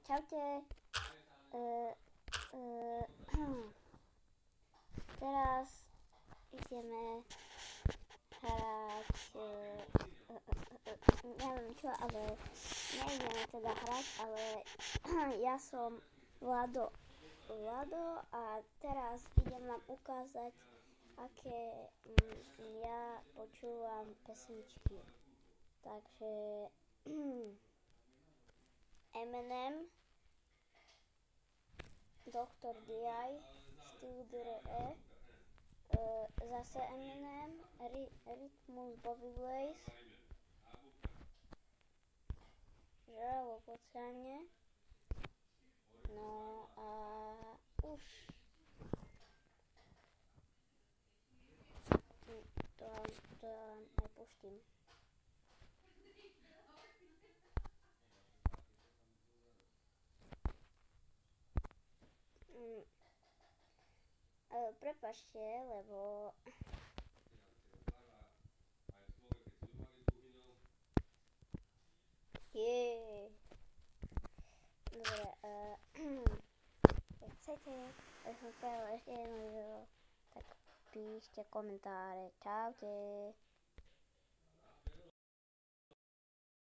Čaute. Teraz ideme hrať, neviem čo, ale neideme teda hrať, ale ja som Vlado a teraz idem vám ukázať, aké ja počúvam pesničky. Takže Eminem, Dr. D.I., Studio E, zase Eminem, Rytmus Bobby Blaze, Žralo po oceáne, no a už to vám aj pustím. Prepáčte, lebo dobre, keď chcete, aby som spravil ešte jedno video, tak píšte komentáre. Čaute.